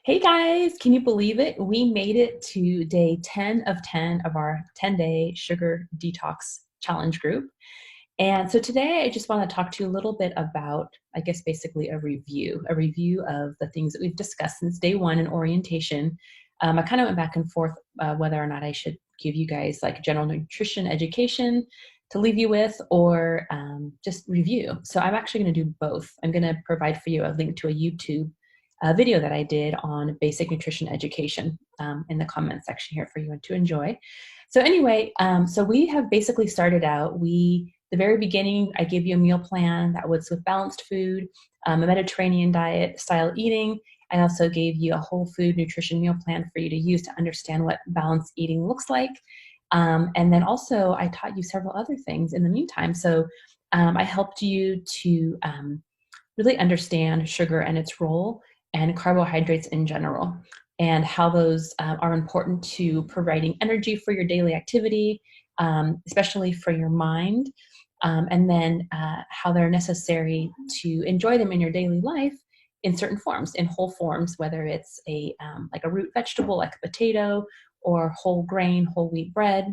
Hey guys, can you believe it? We made it to day 10 of 10 of our 10-day sugar detox challenge group. And so today I just want to talk to you a little bit about, I guess, basically a review of the things that we've discussed since day one in orientation. I kind of went back and forth whether or not I should give you guys like general nutrition education to leave you with or just review. So I'm actually going to do both. I'm going to provide for you a link to a YouTube video that I did on basic nutrition education in the comment section here for you to enjoy. So anyway, so we have basically started out, the very beginning, I gave you a meal plan that was with balanced food, a Mediterranean diet style eating. I also gave you a whole food nutrition meal plan for you to use to understand what balanced eating looks like. And then also I taught you several other things in the meantime. So I helped you to really understand sugar and its role and carbohydrates in general, and how those are important to providing energy for your daily activity, especially for your mind, and then how they're necessary to enjoy them in your daily life in certain forms, in whole forms, whether it's like a root vegetable like a potato or whole grain, whole wheat bread,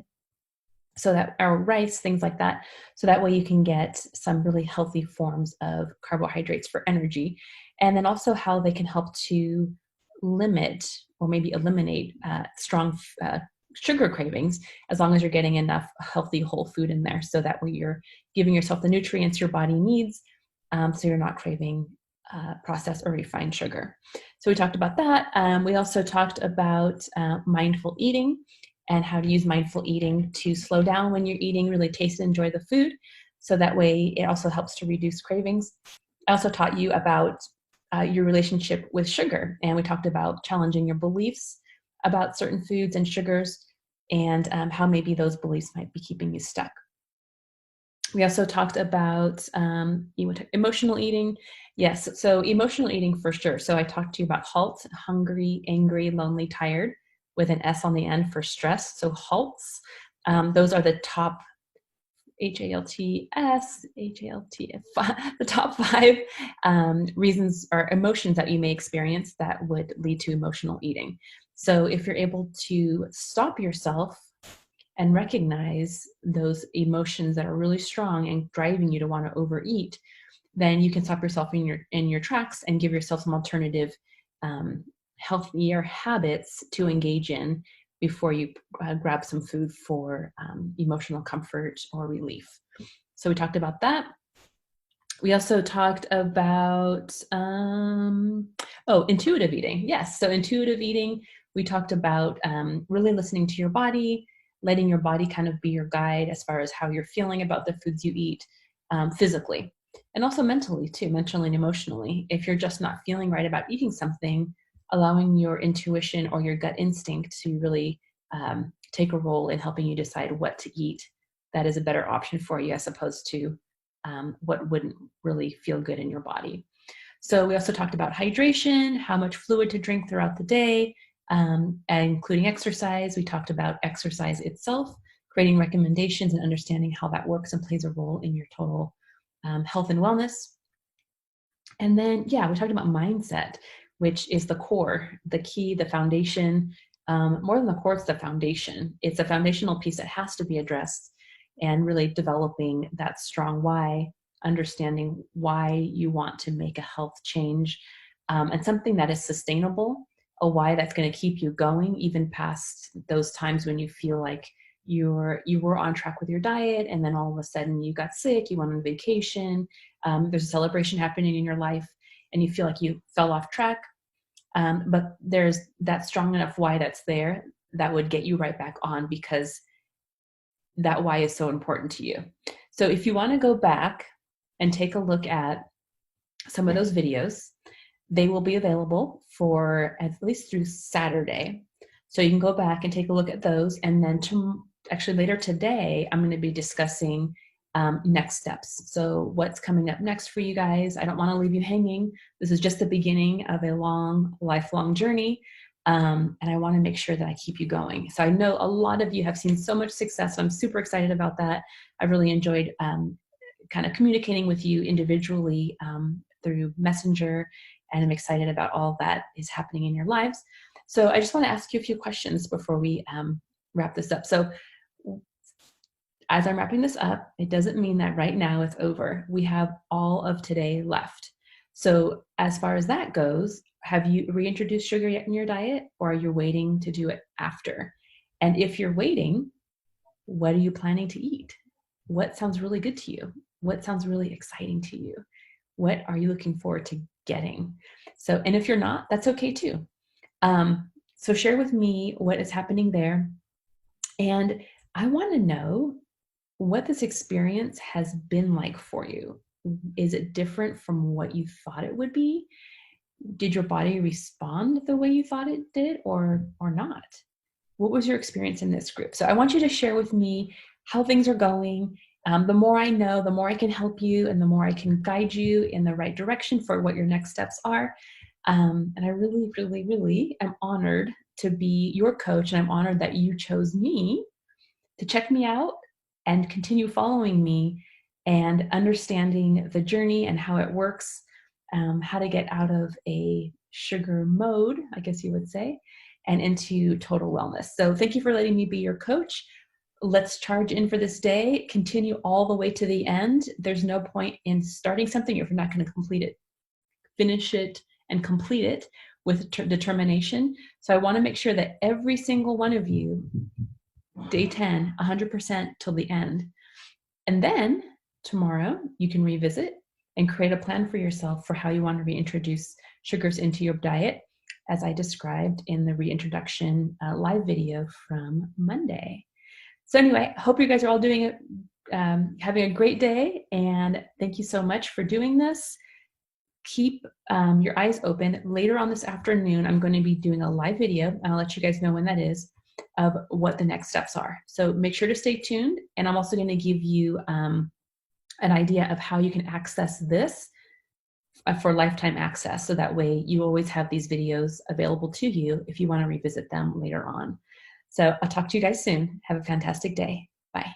so that our rice, things like that, so that way you can get some really healthy forms of carbohydrates for energy. And then also how they can help to limit or maybe eliminate strong sugar cravings, as long as you're getting enough healthy whole food in there, so that way you're giving yourself the nutrients your body needs, so you're not craving processed or refined sugar. So we talked about that. We also talked about mindful eating and how to use mindful eating to slow down when you're eating, really taste and enjoy the food. So that way it also helps to reduce cravings. I also taught you about your relationship with sugar, and we talked about challenging your beliefs about certain foods and sugars, and how maybe those beliefs might be keeping you stuck. We also talked about emotional eating. Yes, so emotional eating for sure. So I talked to you about HALT, hungry, angry, lonely, tired, with an S on the end for stress. So HALTs, those are the top HALTS, the top five reasons or emotions that you may experience that would lead to emotional eating. So if you're able to stop yourself and recognize those emotions that are really strong and driving you to want to overeat, then you can stop yourself in your tracks and give yourself some alternative healthier habits to engage in before you grab some food for emotional comfort or relief. So we talked about that. We also talked about, intuitive eating. Yes, so intuitive eating, we talked about really listening to your body, letting your body kind of be your guide as far as how you're feeling about the foods you eat physically. And also mentally too, mentally and emotionally. If you're just not feeling right about eating something, allowing your intuition or your gut instinct to really take a role in helping you decide what to eat that is a better option for you, as opposed to what wouldn't really feel good in your body. So we also talked about hydration, how much fluid to drink throughout the day, including exercise. We talked about exercise itself, creating recommendations and understanding how that works and plays a role in your total health and wellness. And then, we talked about mindset, which is the core, the key, the foundation. More than the core, it's the foundation. It's a foundational piece that has to be addressed, and really developing that strong why, understanding why you want to make a health change, and something that is sustainable, a why that's going to keep you going even past those times when you feel like you were on track with your diet, and then all of a sudden you got sick, you went on vacation, there's a celebration happening in your life, and you feel like you fell off track. But there's that strong enough why that's there that would get you right back on, because that why is so important to you. So if you want to go back and take a look at some of those videos, they will be available for at least through Saturday. So you can go back and take a look at those. And then actually later today, I'm going to be discussing next steps. So what's coming up next for you guys? I don't want to leave you hanging. This is just the beginning of a long, lifelong journey. And I want to make sure that I keep you going. So I know a lot of you have seen so much success. So I'm super excited about that. I've really enjoyed kind of communicating with you individually through Messenger and I'm excited about all that is happening in your lives. So I just want to ask you a few questions before we wrap this up. So as I'm wrapping this up, it doesn't mean that right now it's over. We have all of today left. So as far as that goes, have you reintroduced sugar yet in your diet, or are you waiting to do it after? And if you're waiting, what are you planning to eat? What sounds really good to you? What sounds really exciting to you? What are you looking forward to getting? So, and if you're not, that's okay too. So share with me what is happening there. And I want to know what this experience has been like for you. Is it different from what you thought it would be? Did your body respond the way you thought it did, or not? What was your experience in this group? So I want you to share with me how things are going. The more I know, the more I can help you, and the more I can guide you in the right direction for what your next steps are. And I really, really, really am honored to be your coach, and I'm honored that you chose me to check me out and continue following me and understanding the journey and how it works, how to get out of a sugar mode, I guess you would say, and into total wellness. So thank you for letting me be your coach. Let's charge in for this day, continue all the way to the end. There's no point in starting something if you're not going to complete it. Finish it and complete it with determination. So I want to make sure that every single one of you, day 10, 100% till the end. And then tomorrow you can revisit and create a plan for yourself for how you want to reintroduce sugars into your diet, as I described in the reintroduction live video from Monday. So anyway, I hope you guys are all doing it, having a great day, and thank you so much for doing this. Keep your eyes open. Later on this afternoon, I'm going to be doing a live video, and I'll let you guys know when that is, of what the next steps are. So make sure to stay tuned, and I'm also going to give you an idea of how you can access this for lifetime access, so that way you always have these videos available to you if you want to revisit them later on. So I'll talk to you guys soon. Have a fantastic day. Bye.